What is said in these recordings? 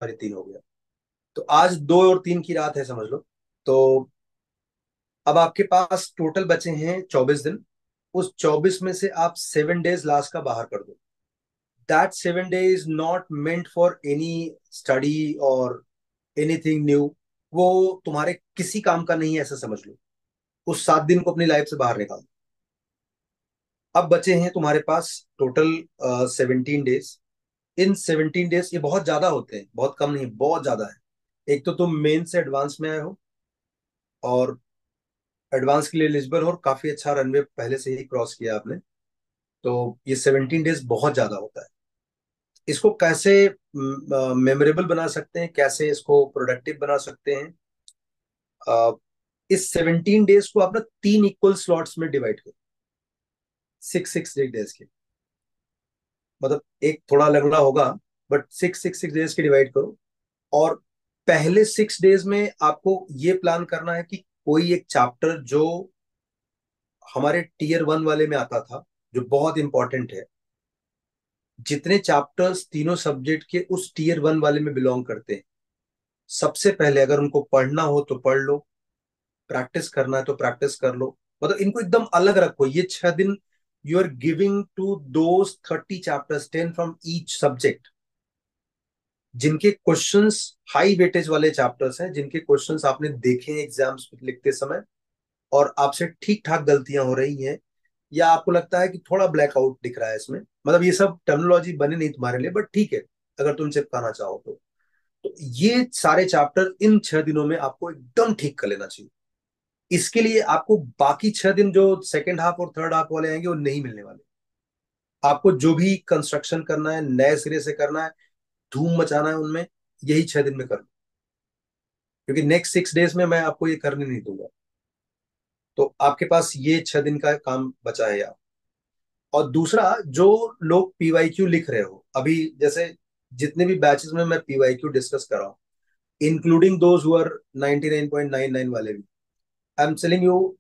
Sorry 3 हो गया। तो आज 2 और 3 की रात है समझ लो। तो अब आपके पास टोटल बचे हैं 24 दिन। उस 24 में से आप 7 डेज लास्ट का बाहर कर दो। That 7 day is not meant for any study और एनीथिंग न्यू। वो तुम्हारे किसी काम का नहीं है ऐसा समझ लो। उस 7 दिन को अपनी लाइफ से बाहर निकाल दो। अब बचे हैं तुम्हारे पास टोटल 17 डेज। इन 17 डेज, ये बहुत ज्यादा होते हैं, बहुत कम नहीं, बहुत ज्यादा है। एक तो तुम मेन से एडवांस में आए हो, और एडवांस के लिए एलिजिबल हो, और काफी अच्छा रनवे पहले से ही क्रॉस किया आपने। तो ये 17 डेज बहुत ज्यादा होता है। इसको कैसे मेमोरेबल बना सकते हैं, कैसे इसको प्रोडक्टिव बना सकते हैं? अ, इस 17 डेज को आप ना 3 इक्वल स्लॉट्स में डिवाइड करो। 6 6 डेज के, मतलब एक थोड़ा अलग अलग होगा, बट 6 6 6 डेज के डिवाइड करो। और पहले 6 डेज में आपको ये प्लान करना है कि कोई एक चैप्टर जो हमारे टीयर 1 वाले में आता था, जो बहुत इंपॉर्टेंट है। जितने चैप्टर्स तीनों सब्जेक्ट के उस टीयर 1 वाले में बिलोंग करते हैं, सबसे पहले अगर उनको पढ़ना हो तो पढ़ लो, प्रैक्टिस करना है तो प्रैक्टिस कर लो। मतलब इनको एकदम अलग रखो। ये 6 दिन you are giving to those 30 chapters, 10 from each subject, जिनके क्वेश्चंस हाई वेटेज वाले चैप्टर्स हैं, जिनके क्वेश्चंस आपने देखे हैं एग्जाम्स में लिखते समय, और आपसे ठीक ठाक गलतियां हो रही हैं, या आपको लगता है कि थोड़ा ब्लैकआउट दिख रहा है इसमें। मतलब ये सब टर्मिनोलॉजी बने नहीं तुम्हारे लिए, बट ठीक है, अगर तुम चिपकाना चाहो तो ये सारे चैप्टर इन 6 दिनों में आपको एकदम ठीक कर लेना चाहिए। इसके लिए आपको बाकी 6 दिन जो सेकेंड हाफ और थर्ड हाफ वाले आएंगे वो नहीं मिलने वाले। आपको जो भी कंस्ट्रक्शन करना है नए सिरे से करना है, धूम मचाना है उनमें, यही 6 दिन में कर लो। क्योंकि नेक्स्ट 6 डेज में मैं आपको ये करने नहीं दूंगा। तो आपके पास ये 6 दिन का काम बचा है यार। और दूसरा, जो लोग पीवाईक्यू लिख रहे हो अभी, जैसे जितने भी बैचेस में मैं पीवाईक्यू डिस्कस कर रहा हूँ, इंक्लूडिंग दोज हु आर 99.99 वाले भी, आई एम टेलिंग यू,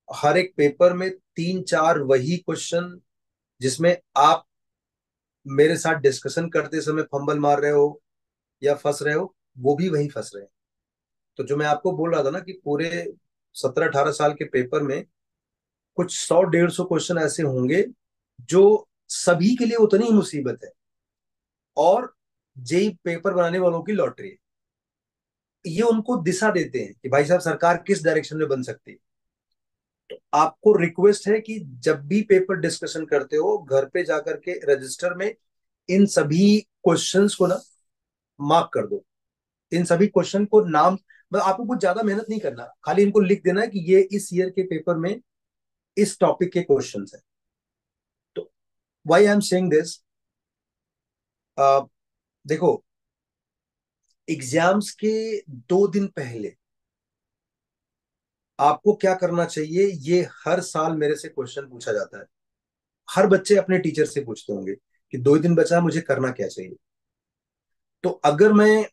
हर एक पेपर में 3 4 वही क्वेश्चन, जिसमें आप मेरे साथ डिस्कशन करते समय फंबल मार रहे हो या फंस रहे हो, वो भी वही फंस रहे हैं। तो जो मैं आपको बोल रहा था ना कि पूरे 17 18 साल के पेपर में कुछ 100 150 क्वेश्चन ऐसे होंगे जो सभी के लिए उतनी ही मुसीबत है, और जेई पेपर बनाने वालों की लॉटरी है। ये उनको दिशा देते हैं कि भाई साहब सरकार किस डायरेक्शन में बन सकती है। तो आपको रिक्वेस्ट है कि जब भी पेपर डिस्कशन करते हो, घर पे जाकर के रजिस्टर में इन सभी क्वेश्चंस को ना मार्क कर दो। इन सभी क्वेश्चन को नाम, मतलब आपको कुछ ज्यादा मेहनत नहीं करना, खाली इनको लिख देना है कि ये इस ईयर के पेपर में इस टॉपिक के क्वेश्चंस हैं। तो why I am saying this, देखो, एग्जाम्स के 2 दिन पहले आपको क्या करना चाहिए, ये हर साल मेरे से क्वेश्चन पूछा जाता है। हर बच्चे अपने टीचर से पूछते होंगे कि 2 दिन बचा है, मुझे करना क्या चाहिए। तो अगर मैं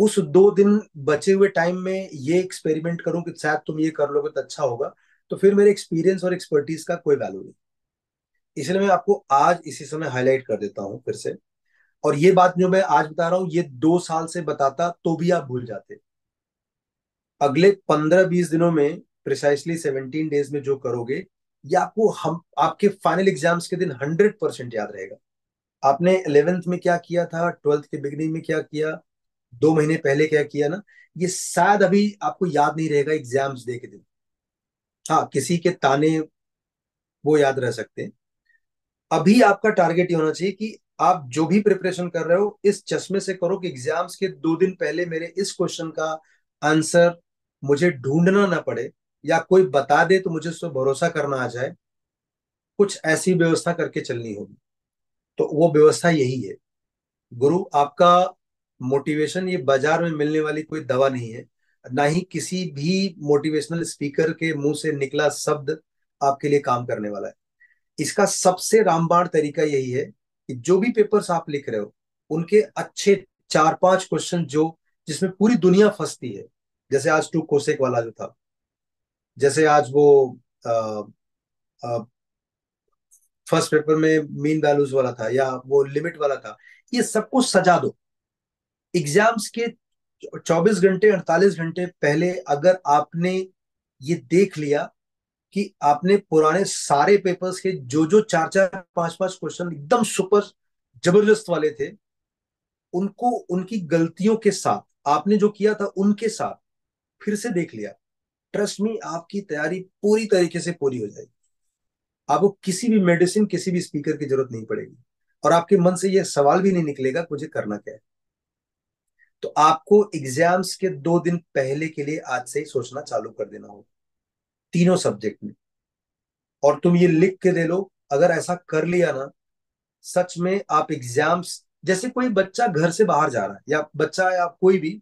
उस 2 दिन बचे हुए टाइम में ये एक्सपेरिमेंट करूं कि शायद तुम ये कर लोगे तो अच्छा होगा, तो फिर मेरे एक्सपीरियंस और एक्सपर्टीज का कोई वैल्यू नहीं। इसलिए मैं आपको आज इसी समय हाईलाइट कर देता हूं फिर से। और ये बात जो मैं आज बता रहा हूं, ये 2 साल से बताता तो भी आप भूल जाते। अगले 15 20 दिनों में, प्रिसाइसली 17 डेज में जो करोगे, ये आपको हम आपके फाइनल एग्जाम्स के दिन 100% याद रहेगा। आपने 11th में क्या किया था, 12th के बिगिनिंग में क्या किया, 2 महीने पहले क्या किया ना, ये शायद अभी आपको याद नहीं रहेगा एग्जाम्स डे के दिन। हाँ, किसी के ताने वो याद रह सकते हैं। अभी आपका टारगेट ये होना चाहिए कि आप जो भी प्रिपरेशन कर रहे हो, इस चश्मे से करो कि एग्जाम्स के 2 दिन पहले मेरे इस क्वेश्चन का आंसर मुझे ढूंढना ना पड़े, या कोई बता दे तो मुझे उस पर भरोसा करना आ जाए। कुछ ऐसी व्यवस्था करके चलनी होगी। तो वो व्यवस्था यही है। गुरु, आपका मोटिवेशन ये बाजार में मिलने वाली कोई दवा नहीं है। ना ही किसी भी मोटिवेशनल स्पीकर के मुंह से निकला शब्द आपके लिए काम करने वाला है। इसका सबसे रामबाण तरीका यही है कि जो भी पेपर्स आप लिख रहे हो, उनके अच्छे 4 5 क्वेश्चन जो, जिसमें पूरी दुनिया फंसती है, जैसे आज टू कोसेक वाला जो था, जैसे आज वो फर्स्ट पेपर में मीन वैल्यूज वाला था, या वो लिमिट वाला था, ये सबको सजा दो। एग्जाम्स के 24 घंटे 48 घंटे पहले अगर आपने ये देख लिया कि आपने पुराने सारे पेपर्स के जो जो चार चार पांच पांच क्वेश्चन एकदम सुपर जबरदस्त वाले थे, उनको उनकी गलतियों के साथ आपने जो किया था उनके साथ फिर से देख लिया, ट्रस्ट मी आपकी तैयारी पूरी तरीके से पूरी हो जाएगी। आपको किसी भी मेडिसिन किसी भी स्पीकर की जरूरत नहीं पड़ेगी, और आपके मन से यह सवाल भी नहीं निकलेगा कि मुझे करना क्या है। तो आपको एग्जाम्स के 2 दिन पहले के लिए आज से ही सोचना चालू कर देना होगा, तीनों सब्जेक्ट में। और तुम ये लिख के दे लो, अगर ऐसा कर लिया ना, सच में आप एग्जाम्स, जैसे कोई बच्चा घर से बाहर जा रहा है, या बच्चा या कोई भी,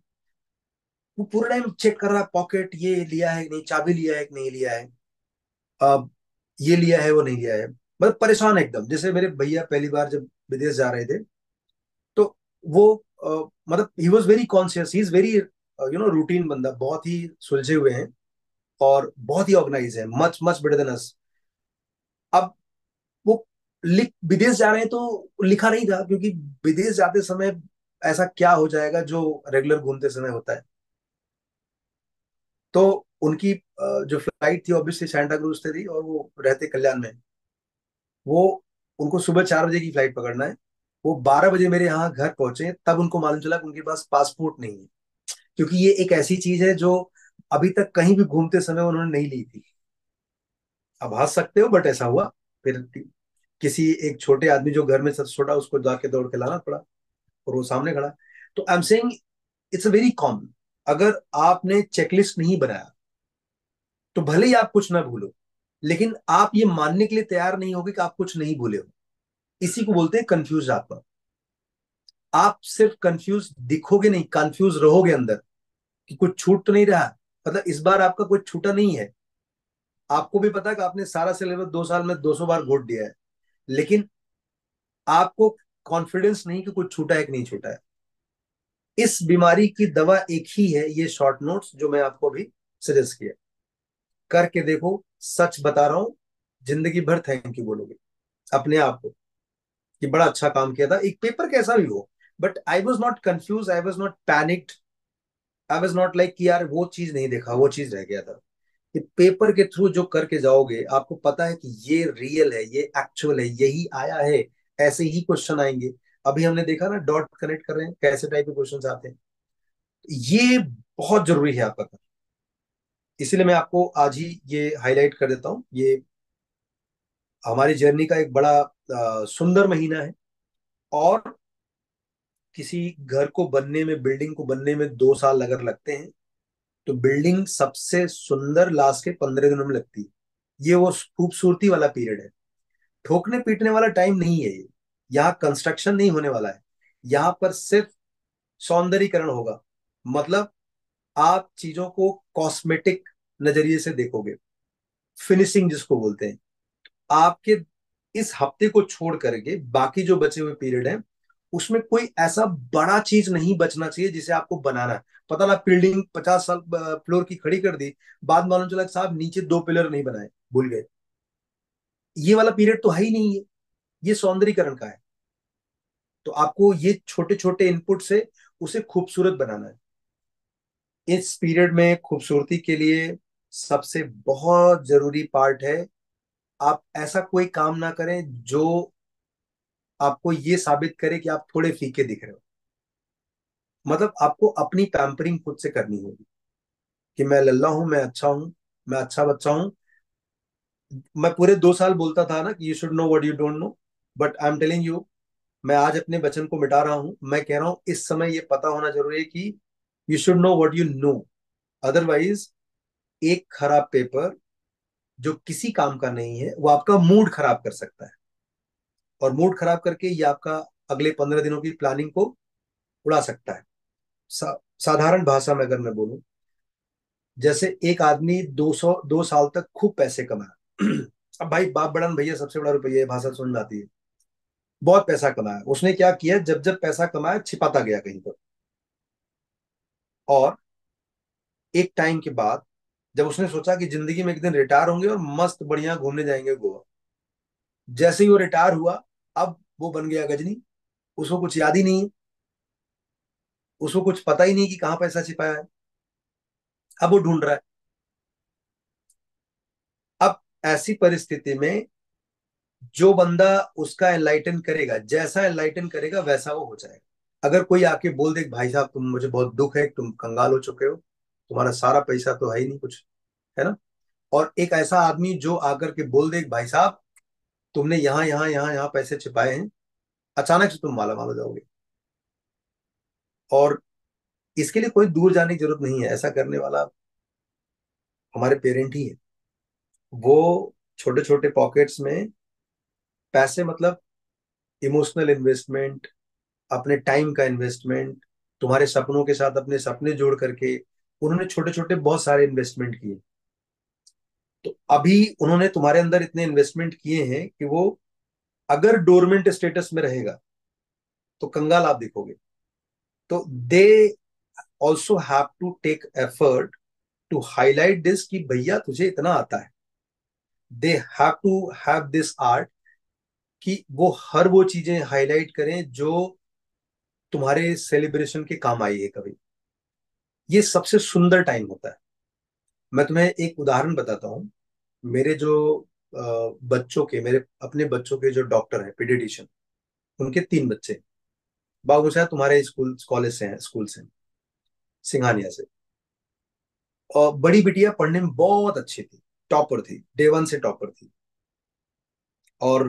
वो पूरा टाइम चेक कर रहा है पॉकेट, ये लिया है कि नहीं, चाबी लिया है कि नहीं लिया है, अब ये लिया है वो नहीं लिया है, मतलब परेशान है एकदम। जैसे मेरे भैया पहली बार जब विदेश जा रहे थे, तो वो मतलब ही was very conscious, he is very routine बंदा, बहुत ही सुलझे हुए हैं और बहुत ही ऑर्गेनाइज है, much much better than us. अब वो लिख विदेश जा रहे हैं तो लिखा नहीं था, क्योंकि विदेश जाते समय ऐसा क्या हो जाएगा जो रेगुलर घूमते समय होता है। तो उनकी जो फ्लाइट थी ऑब्वियसली सैंटा क्रूज से थी, और वो रहते कल्याण में। वो उनको सुबह 4 बजे की फ्लाइट पकड़ना है। वो 12 बजे मेरे यहाँ घर पहुंचे, तब उनको मालूम चला कि उनके पास पासपोर्ट नहीं है, क्योंकि ये एक ऐसी चीज है जो अभी तक कहीं भी घूमते समय उन्होंने नहीं ली थी। अब हंस सकते हो, बट ऐसा हुआ। फिर किसी एक छोटे आदमी जो घर में सबसे छोटा, उसको जाके दौड़ के लाना पड़ा, और वो सामने खड़ा। तो I am saying it's a very common. अगर आपने चेकलिस्ट नहीं बनाया तो भले ही आप कुछ ना भूलो, लेकिन आप ये मानने के लिए तैयार नहीं होगे कि आप कुछ नहीं भूले हो। इसी को बोलते हैं कंफ्यूज आत्मा। आप सिर्फ कंफ्यूज दिखोगे नहीं, कंफ्यूज रहोगे अंदर कि कुछ छूट तो नहीं रहा। मतलब इस बार आपका कुछ छूटा नहीं है। आपको भी पता है कि आपने सारा सिलेबस 2 साल में 200 बार घोट दिया है, लेकिन आपको कॉन्फिडेंस नहीं कि कुछ छूटा है कि नहीं छूटा है। इस बीमारी की दवा एक ही है, ये शॉर्ट नोट्स जो मैं आपको अभी सजेस्ट किया। करके देखो, सच बता रहा हूं, जिंदगी भर थैंक यू बोलोगे अपने आप को कि बड़ा अच्छा काम किया था, एक पेपर कैसा भी हो। But I was not confuse, I was not panicked, I was not like कि यार वो चीज नहीं देखा, वो चीज रह गया था। कि पेपर के थ्रू जो करके जाओगे, आपको पता है कि ये रियल है, ये एक्चुअल है, यही आया है, ऐसे ही क्वेश्चन आएंगे। अभी हमने देखा ना, डॉट कनेक्ट कर रहे हैं, कैसे टाइप के क्वेश्चन आते हैं। ये बहुत जरूरी है आपका काम। इसीलिए मैं आपको आज ही ये हाईलाइट कर देता हूँ। ये हमारी जर्नी का एक बड़ा सुंदर महीना है। और किसी घर को बनने में, बिल्डिंग को बनने में 2 साल अगर लगते हैं, तो बिल्डिंग सबसे सुंदर लास्ट के 15 दिनों में लगती है। ये वो खूबसूरती वाला पीरियड है, ठोकने पीटने वाला टाइम नहीं है ये। यहाँ कंस्ट्रक्शन नहीं होने वाला है, यहाँ पर सिर्फ सौंदर्यीकरण होगा। मतलब आप चीजों को कॉस्मेटिक नजरिए से देखोगे, फिनिशिंग जिसको बोलते हैं। आपके इस हफ्ते को छोड़ करके बाकी जो बचे हुए पीरियड है, उसमें कोई ऐसा बड़ा चीज नहीं बचना चाहिए जिसे आपको बनाना है। पता ना, बिल्डिंग 50 साल फ्लोर की खड़ी कर दी, बाद मालूम चला कि साहब नीचे 2 पिलर नहीं बनाए, भूल गए। ये वाला पीरियड तो है ही नहीं है, ये सौंदर्यीकरण का है। तो आपको ये छोटे छोटे इनपुट से उसे खूबसूरत बनाना है। इस पीरियड में खूबसूरती के लिए सबसे बहुत जरूरी पार्ट है, आप ऐसा कोई काम ना करें जो आपको ये साबित करे कि आप थोड़े फीके दिख रहे हो। मतलब आपको अपनी पैम्परिंग खुद से करनी होगी कि मैं लल्ला हूं, मैं अच्छा हूं, मैं अच्छा बच्चा हूं। मैं पूरे 2 साल बोलता था ना कि you should know what you don't know, but I am telling you, मैं आज अपने वचन को मिटा रहा हूं। मैं कह रहा हूं इस समय ये पता होना जरूरी है कि you should know what you know. Otherwise एक खराब पेपर जो किसी काम का नहीं है, वो आपका मूड खराब कर सकता है, और मूड खराब करके ये आपका अगले 15 दिनों की प्लानिंग को उड़ा सकता है। साधारण भाषा में अगर मैं बोलूं, जैसे एक आदमी 202 साल तक खूब पैसे कमाया। अब भाई बाप बड़ा भैया सबसे बड़ा रुपया, ये भाषा समझ में आती है। बहुत पैसा कमाया, उसने क्या किया, जब जब पैसा कमाया छिपाता गया कहीं पर। और एक टाइम के बाद जब उसने सोचा कि जिंदगी में एक दिन रिटायर होंगे और मस्त बढ़िया घूमने जाएंगे गोवा, जैसे ही वो रिटायर हुआ, अब वो बन गया गजनी, उसको कुछ याद ही नहीं है। उसको कुछ पता ही नहीं कि कहाँ पैसा छिपाया है। अब वो ढूंढ रहा है। अब ऐसी परिस्थिति में जो बंदा उसका एनलाइटन करेगा, जैसा एनलाइटन करेगा वैसा वो हो जाएगा। अगर कोई आके बोल दे कि भाई साहब तुम, मुझे बहुत दुख है, तुम कंगाल हो चुके हो, तुम्हारा सारा पैसा तो है ही नहीं कुछ, है ना। और एक ऐसा आदमी जो आकर के बोल दे कि भाई साहब तुमने यहाँ यहाँ यहाँ यहाँ पैसे छिपाए हैं, अचानक से तुम माला माल हो जाओगे। और इसके लिए कोई दूर जाने की जरूरत नहीं है, ऐसा करने वाला हमारे पेरेंट ही है। वो छोटे छोटे पॉकेट्स में पैसे, मतलब इमोशनल इन्वेस्टमेंट, अपने टाइम का इन्वेस्टमेंट, तुम्हारे सपनों के साथ अपने सपने जोड़ करके उन्होंने छोटे छोटे बहुत सारे इन्वेस्टमेंट किए। तो अभी उन्होंने तुम्हारे अंदर इतने इन्वेस्टमेंट किए हैं कि वो अगर डोरमेंट स्टेटस में रहेगा तो कंगाल आप दिखोगे। तो they also have to take effort to highlight this कि भैया तुझे इतना आता है। They have to have this art कि वो हर वो चीजें हाईलाइट करें जो तुम्हारे सेलिब्रेशन के काम आई है कभी। ये सबसे सुंदर टाइम होता है। मैं तुम्हें एक उदाहरण बताता हूँ। मेरे जो बच्चों के, मेरे अपने बच्चों के जो डॉक्टर हैं, पीडियाट्रिशियन, उनके 3 बच्चे। बाबू शायद तुम्हारे स्कूल कॉलेज से हैं, स्कूल से हैं, सिंघानिया से। और बड़ी बिटिया पढ़ने में बहुत अच्छी थी, टॉपर थी, डे 1 से टॉपर थी। और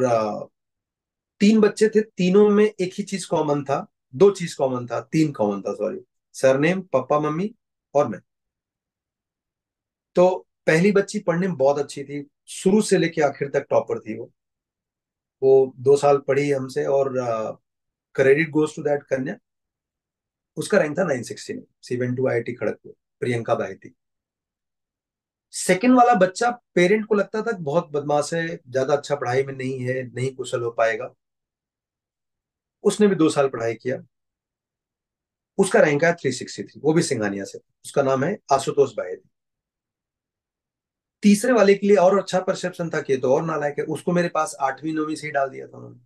3 बच्चे थे, तीनों में एक ही चीज कॉमन था, 2 चीज कॉमन था, 3 कॉमन था, सॉरी। सरनेम, पापा मम्मी और मैं। तो पहली बच्ची पढ़ने में बहुत अच्छी थी, शुरू से लेके आखिर तक टॉपर थी वो 2 साल पढ़ी हमसे। और क्रेडिट गोज टू दैट कन्या। उसका रैंक था 960 में, she went to IIT Kharagpur, Priyanka Baheti. Second वाला बच्चा, पेरेंट को लगता था कि बहुत बदमाश है, ज्यादा अच्छा पढ़ाई में नहीं है, नहीं कुशल हो पाएगा। उसने भी 2 साल पढ़ाई किया। उसका रैंक है 363, वो भी सिंघानिया से। उसका नाम है आशुतोष बाहेती। तीसरे वाले के लिए और अच्छा परसेप्शन था कि ये तो और नालायक है, उसको मेरे पास 8वीं 9वीं से ही डाल दिया था उन्होंने।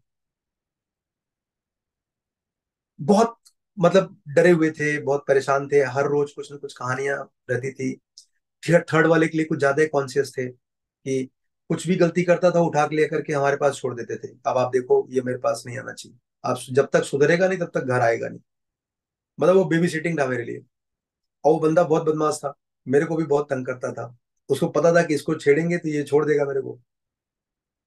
बहुत, मतलब डरे हुए थे, बहुत परेशान थे, हर रोज कुछ ना कुछ कहानियां रहती थी। फिर थर्ड वाले के लिए कुछ ज्यादा कॉन्शियस थे कि कुछ भी गलती करता था उठा के लेकर के हमारे पास छोड़ देते थे, अब आप देखो ये मेरे पास नहीं आना चाहिए, आप जब तक सुधरेगा नहीं तब तक घर आएगा नहीं। मतलब वो बेबी सिटिंग था मेरे लिए। और वो बंदा बहुत बदमाश था, मेरे को भी बहुत तंग करता था। उसको पता था कि इसको छेड़ेंगे तो ये छोड़ देगा मेरे को।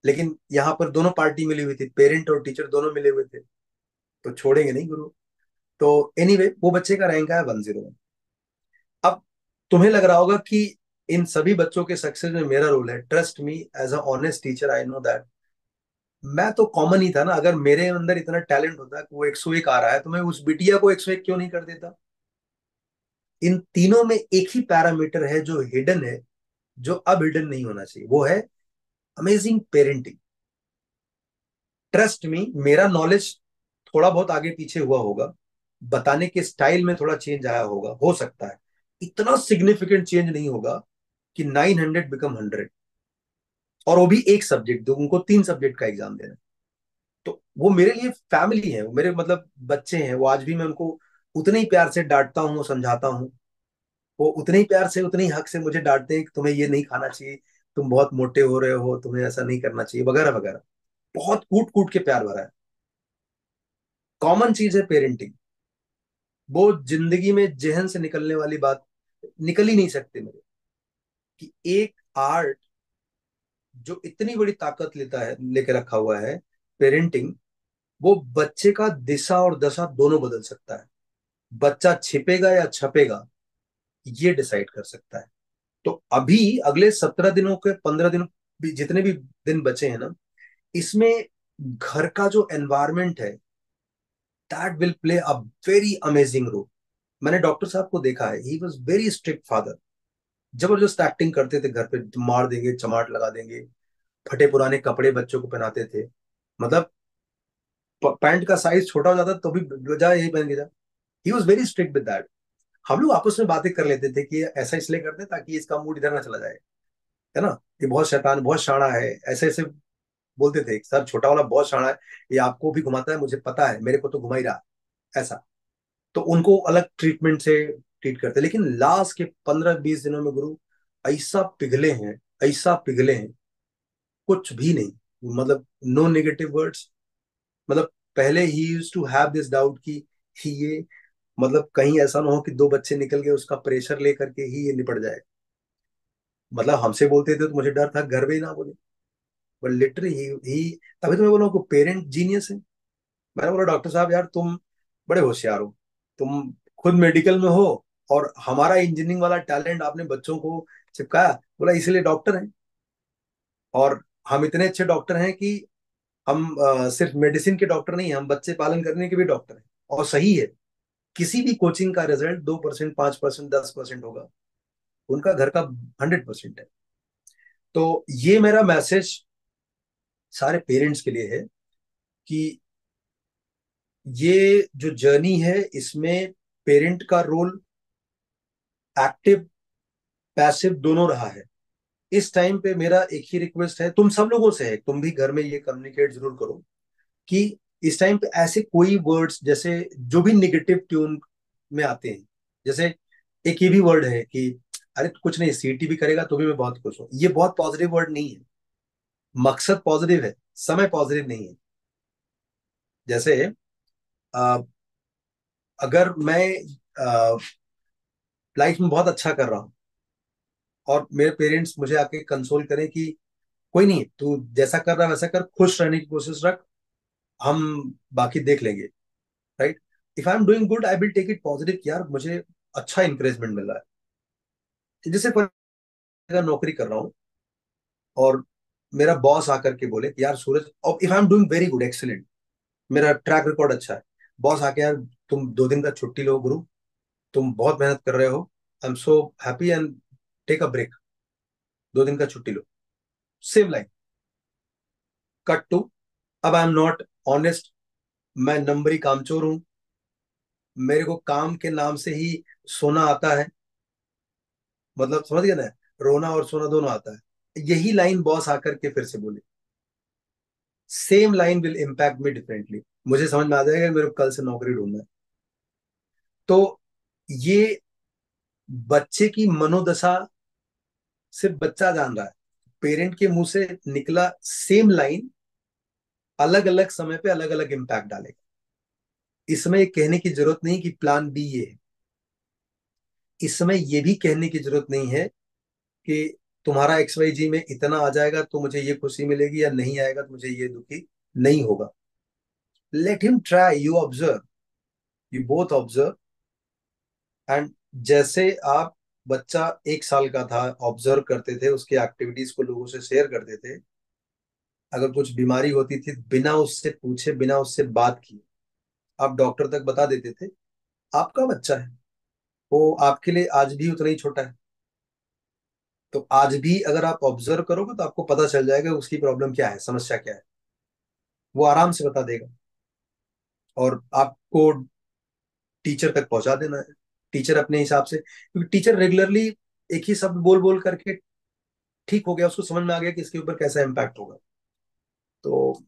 लेकिन यहाँ पर दोनों पार्टी मिली हुई थी, पेरेंट और टीचर दोनों मिले हुए थे, तो छोड़ेंगे नहीं गुरु। तो एनीवे वो बच्चे का रैंक आया 101। अब तुम्हें लग रहा होगा कि इन सभी बच्चों के सक्सेस में मेरा रोल है। Trust me, as a honest teacher I know that. मैं तो कॉमन ही था ना। अगर मेरे अंदर इतना टैलेंट होता कि वो 101 आ रहा है, तो मैं उस बिटिया को 101 क्यों नहीं कर देता। इन तीनों में एक ही पैरामीटर है जो हिडन है, जो अब हिडन नहीं होना चाहिए, वो है अमेजिंग पेरेंटिंग। ट्रस्ट मी, मेरा नॉलेज थोड़ा बहुत आगे पीछे हुआ होगा, बताने के स्टाइल में थोड़ा चेंज आया होगा, हो सकता है। इतना सिग्निफिकेंट चेंज नहीं होगा कि 900 बिकम 100। और वो भी एक सब्जेक्ट दो, उनको 3 सब्जेक्ट का एग्जाम देना। तो वो मेरे लिए फैमिली है, वो मेरे मतलब बच्चे हैं। वो आज भी मैं उनको उतने ही प्यार से डांटता हूँ, समझाता हूँ। वो उतने ही प्यार से, उतने ही हक से मुझे डांटते हैं कि तुम्हें ये नहीं खाना चाहिए, तुम बहुत मोटे हो रहे हो, तुम्हें ऐसा नहीं करना चाहिए, वगैरह वगैरह। बहुत कूट कूट के प्यार भरा है। कॉमन चीज है पेरेंटिंग। वो जिंदगी में जहन से निकलने वाली बात निकल ही नहीं सकती मेरे, कि एक आर्ट जो इतनी बड़ी ताकत लेता है, लेके रखा हुआ है, पेरेंटिंग, वो बच्चे का दिशा और दशा दोनों बदल सकता है। बच्चा छिपेगा या छपेगा, ये डिसाइड कर सकता है। तो अभी अगले 17 दिनों के 15 दिन भी, जितने भी दिन बचे हैं ना, इसमें घर का जो एनवायरमेंट है, that will play a very amazing role. मैंने डॉक्टर साहब को देखा है, he was very strict father. जबरदस्त एक्टिंग करते थे घर पे, मार देंगे, चमाट लगा देंगे, फटे पुराने कपड़े बच्चों को पहनाते थे। मतलब पैंट का साइज छोटा हो जाता तो भी जा यही पहन के जा। ही was very strict with that. हम लोग आपस में बातें कर लेते थे कि ऐसा इसलिए करते ताकि इसका मूड इधर ना चला जाए, है ना। ये बहुत शैतान, बहुत शाना है, ऐसे ऐसे बोलते थे। सर छोटा वाला बहुत शाना है, ये आपको भी घुमाता है, मुझे पता है, मेरे को तो घुमा ही रहा, ऐसा। तो उनको अलग ट्रीटमेंट से ट्रीट करते हैं। लेकिन लास्ट के 15-20 दिनों में गुरु ऐसा पिघले हैं, ऐसा पिघले हैं, कुछ भी नहीं, मतलब नो नेगेटिव वर्ड्स। मतलब पहले ही use to have this doubt कि ये मतलब कहीं ऐसा ना हो कि 2 बच्चे निकल गए, उसका प्रेशर लेकर के ही ये निपट जाए। मतलब हमसे बोलते थे तो मुझे डर था घर में ही ना बोले, बट लिटरली ही तभी तो मैं बोला कि पेरेंट जीनियस है। मैंने बोला डॉक्टर साहब यार तुम बड़े होशियार हो, तुम खुद मेडिकल में हो और हमारा इंजीनियरिंग वाला टैलेंट आपने बच्चों को चिपकाया। बोला इसलिए डॉक्टर हैं, और हम इतने अच्छे डॉक्टर हैं कि हम सिर्फ मेडिसिन के डॉक्टर नहीं हैं, हम बच्चे पालन करने के भी डॉक्टर हैं। और सही है, किसी भी कोचिंग का रिजल्ट 2%, 5%, 10% होगा, उनका घर का 100% है। तो ये मेरा मैसेज सारे पेरेंट्स के लिए है कि ये जो जर्नी है इसमें पेरेंट का रोल एक्टिव पैसिव दोनों रहा है। इस टाइम पे मेरा एक ही रिक्वेस्ट है, तुम सब लोगों से है, तुम भी घर में ये कम्युनिकेट जरूर करो कि इस टाइम पे ऐसे कोई वर्ड्स जैसे जो भी निगेटिव ट्यून में आते हैं, जैसे एक ये भी वर्ड है कि अरे कुछ नहीं, सीटी भी करेगा तो भी मैं बहुत खुश हूं, ये बहुत पॉजिटिव वर्ड नहीं है। मकसद पॉजिटिव है, समय पॉजिटिव नहीं है। जैसे अ, अगर मैं लाइफ में बहुत अच्छा कर रहा हूँ और मेरे पेरेंट्स मुझे आके कंसोल करें कि कोई नहीं, तू जैसा कर रहा है वैसा कर, खुश रहने की कोशिश रख, हम बाकी देख लेंगे, right. If I am doing good I will take it positive कि यार मुझे अच्छा इंकरेजमेंट मिल रहा है। जैसे for अगर नौकरी कर रहा हूँ और मेरा बॉस आकर के बोले कि यार सूरज, और if I am doing very good excellent, मेरा ट्रैक रिकॉर्ड अच्छा है, बॉस आके यार तुम 2 दिन का छुट्टी लो गुरु, तुम बहुत मेहनत कर रहे हो, I am so happy and take a break, 2 दिन का छुट्टी लो। सेम लाइन, कट टू, अब आई एम नॉट ऑनेस्ट, मैं नंबरी कामचोर हूं, मेरे को काम के नाम से ही सोना आता है, मतलब समझ गया ना, रोना और सोना दोनों आता है। यही लाइन बॉस आकर के फिर से बोले, same line will impact me differently, मुझे समझ में आ जाएगा कि मेरे को कल से नौकरी ढूंढना है। तो ये बच्चे की मनोदशा सिर्फ बच्चा जान रहा है, पेरेंट के मुंह से निकला सेम लाइन अलग अलग समय पे अलग अलग इम्पैक्ट डालेगा। इसमें ये कहने की जरूरत नहीं कि प्लान बी ये है, इसमें ये भी कहने की जरूरत नहीं है कि तुम्हारा XYZ में इतना आ जाएगा तो मुझे ये खुशी मिलेगी, या नहीं आएगा तो मुझे ये दुखी नहीं होगा। Let him try, you observe, you both observe. And जैसे आप बच्चा 1 साल का था, ऑब्जर्व करते थे उसके एक्टिविटीज को, लोगों से शेयर करते थे, अगर कुछ बीमारी होती थी बिना उससे पूछे बिना उससे बात किए आप डॉक्टर तक बता देते थे। आपका बच्चा है, वो आपके लिए आज भी उतना ही छोटा है, तो आज भी अगर आप ऑब्जर्व करोगे तो आपको पता चल जाएगा उसकी प्रॉब्लम क्या है, समस्या क्या है, वो आराम से बता देगा। और आपको टीचर तक पहुंचा देना है, टीचर अपने हिसाब से, क्योंकि टीचर रेगुलरली एक ही शब्द बोल बोल करके ठीक हो गया, उसको समझ में आ गया कि इसके ऊपर कैसा इम्पैक्ट होगा। तो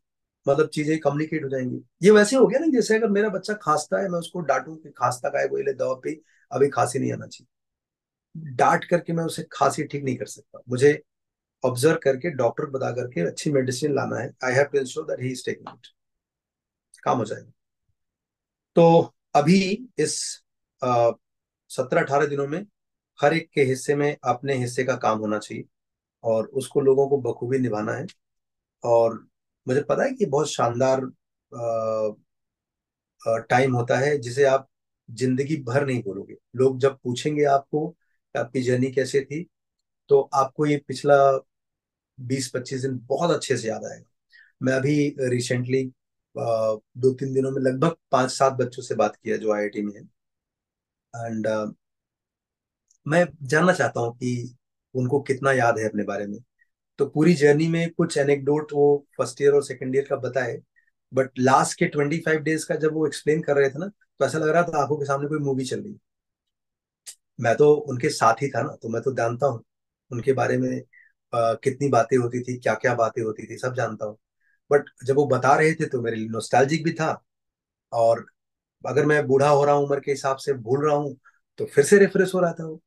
मतलब चीजें कम्युनिकेट हो जाएंगी। ये वैसे हो गया ना, जैसे अगर मेरा बच्चा खांसता है मैं उसको डांटूं कि खांसता का है, कोई ले दवा पे, अभी खांसी नहीं आना चाहिए, डांट करके मैं उसे खांसी ठीक नहीं कर सकता, मुझे ऑब्जर्व करके डॉक्टर बता करके अच्छी मेडिसिन लाना है। I have to ensure that he is taking it, काम हो जाएगा। तो अभी इस 17-18 दिनों में हर एक के हिस्से में अपने हिस्से का काम होना चाहिए, और उसको लोगों को बखूबी निभाना है। और मुझे पता है कि बहुत शानदार टाइम होता है जिसे आप जिंदगी भर नहीं भूलोगे। लोग जब पूछेंगे आपको कि आपकी जर्नी कैसे थी, तो आपको ये पिछला 20-25 दिन बहुत अच्छे से याद आएगा। मैं अभी रिसेंटली 2-3 दिनों में लगभग 5-7 बच्चों से बात किया जो IIT में है, एंड मैं जानना चाहता हूँ कि उनको कितना याद है अपने बारे में। तो पूरी जर्नी में कुछ एनेक्डोट वो फर्स्ट ईयर और सेकंड ईयर का बताए, बट लास्ट के 25 डेज का जब वो एक्सप्लेन कर रहे थे ना, तो ऐसा लग रहा था आंखों के सामने कोई मूवी चल रही है। मैं तो उनके साथ ही था ना, तो मैं तो जानता हूँ उनके बारे में, कितनी बातें होती थी, क्या क्या बातें होती थी, सब जानता हूँ। बट जब वो बता रहे थे तो मेरे लिए नॉस्टैल्जिक भी था, और अगर मैं बूढ़ा हो रहा हूँ उम्र के हिसाब से, भूल रहा हूँ, तो फिर से रिफ्रेश हो रहा था वो।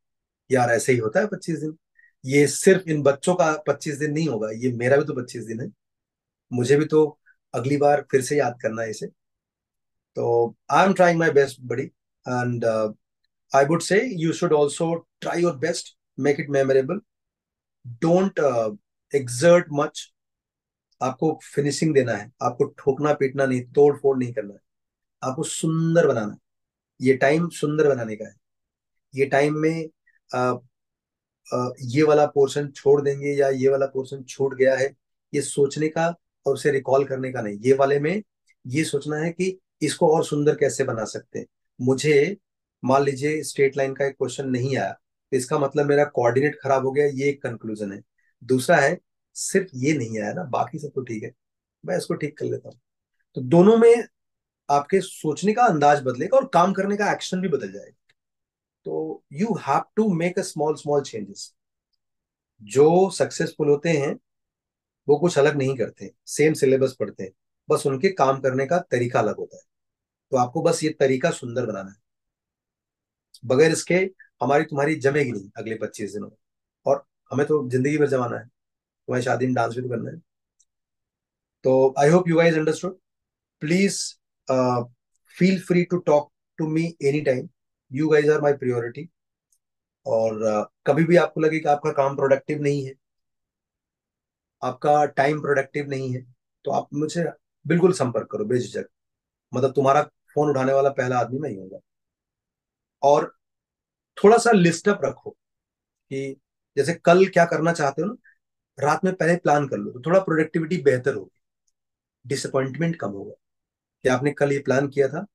यार ऐसे ही होता है 25 दिन। ये सिर्फ इन बच्चों का 25 दिन नहीं होगा, ये मेरा भी तो 25 दिन है। मुझे भी तो अगली बार फिर से याद करना है इसे। तो I am trying my best बड़ी, and I would say you should also try your best, make it memorable. Don't exert much. आपको फिनिशिंग देना है, आपको ठोकना पीटना नहीं, तोड़ फोड़ नहीं करना है, आपको सुंदर बनाना है। ये टाइम सुंदर बनाने का है। ये टाइम में अ, ये वाला पोर्शन छोड़ देंगे या ये वाला पोर्शन छूट गया है, ये सोचने का और उसे रिकॉल करने का नहीं। ये वाले में ये सोचना है कि इसको और सुंदर कैसे बना सकते हैं। मुझे मान लीजिए स्ट्रेट लाइन का एक क्वेश्चन नहीं आया, तो इसका मतलब मेरा कोऑर्डिनेट खराब हो गया, ये एक कंक्लूजन है। दूसरा है सिर्फ ये नहीं आया ना, बाकी सब तो ठीक है, मैं इसको ठीक कर लेता हूँ। तो दोनों में आपके सोचने का अंदाज बदलेगा और काम करने का एक्शन भी बदल जाएगा। तो you have to make a small small changes. जो सक्सेसफुल होते हैं वो कुछ अलग नहीं करते, सेम सिलेबस पढ़ते हैं, बस उनके काम करने का तरीका अलग होता है। तो आपको बस ये तरीका सुंदर बनाना है। बगैर इसके हमारी तुम्हारी जमेगी नहीं अगले 25 दिनों में। और हमें तो जिंदगी भर जमाना है, तुम्हारी शादी में डांस भी तो करना है। तो I hope you guys understood. Please feel free to talk to me any time. You guys are my priority. और कभी भी आपको लगे कि आपका काम प्रोडक्टिव नहीं है, आपका टाइम प्रोडक्टिव नहीं है, तो आप मुझे बिल्कुल संपर्क करो बेझिझक। मतलब तुम्हारा फोन उठाने वाला पहला आदमी मैं ही होगा। और थोड़ा सा लिस्ट अप रखो कि जैसे कल क्या करना चाहते हो ना, रात में पहले प्लान कर लो, तो थोड़ा प्रोडक्टिविटी बेहतर होगी, डिसअपॉइंटमेंट कम होगा कि आपने कल ये प्लान किया था,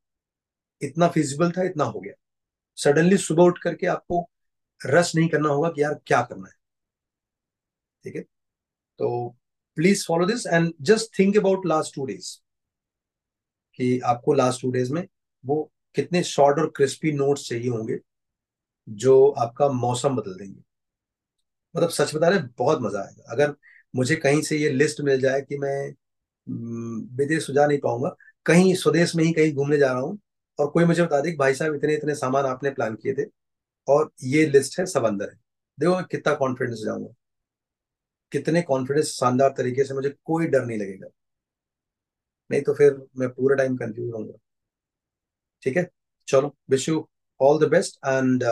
इतना फिजिबल था, इतना हो गया। सडनली सुबह उठ करके आपको रश नहीं करना होगा कि यार क्या करना है। ठीक है। तो please follow this and just think about last 2 days, कि आपको लास्ट 2 डेज में वो कितने शॉर्ट और क्रिस्पी नोट्स चाहिए होंगे जो आपका मौसम बदल देंगे। मतलब सच बता रहे बहुत मजा आएगा। अगर मुझे कहीं से ये लिस्ट मिल जाए कि मैं विदेश तो जा नहीं पाऊंगा, कहीं स्वदेश में ही कहीं घूमने जा रहा हूँ, और कोई मुझे बता दे कि भाई साहब इतने इतने सामान आपने प्लान किए थे और ये लिस्ट है, सब अंदर है, देखो मैं कितना कॉन्फिडेंस जाऊंगा, कितने कॉन्फिडेंस शानदार तरीके से, मुझे कोई डर नहीं लगेगा। नहीं तो फिर मैं पूरा टाइम कंफ्यूज होऊंगा। ठीक है। चलो, wish you all the best and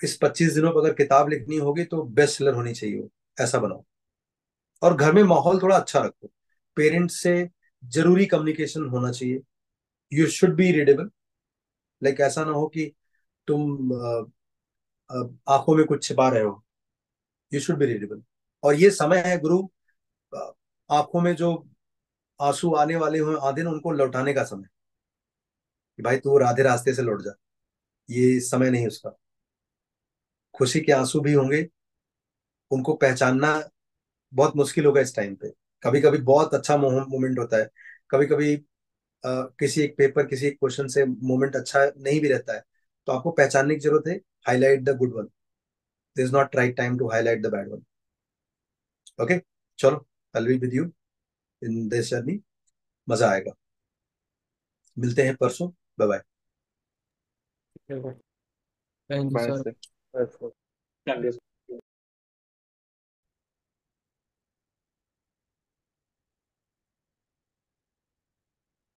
इस 25 दिनों पर अगर किताब लिखनी होगी तो बेस्ट सेलर होनी चाहिए वो, ऐसा बनाओ। और घर में माहौल थोड़ा अच्छा रखो, पेरेंट्स से जरूरी कम्युनिकेशन होना चाहिए। You should be readable. Like ऐसा ना हो कि तुम आंखों में कुछ छिपा रहे हो। You should be readable. और ये समय है गुरु, अ, आंखों में जो आंसू आने वाले हो आधे न, उनको लौटाने का समय, कि भाई तू राधे रास्ते से लौट जा। ये समय नहीं उसका। खुशी के आंसू भी होंगे, उनको पहचानना बहुत मुश्किल होगा इस टाइम पे। कभी कभी बहुत अच्छा मोमेंट होता है, कभी कभी किसी एक पेपर, किसी एक क्वेश्चन से मोमेंट अच्छा नहीं भी रहता है, तो आपको पहचानने की जरूरत है। Highlight the good one, this is not right time to highlight the bad one. Okay. चलो, I will be with you in this journey. मजा आएगा। मिलते हैं परसों। Bye bye. Thank you bye sir. Sir.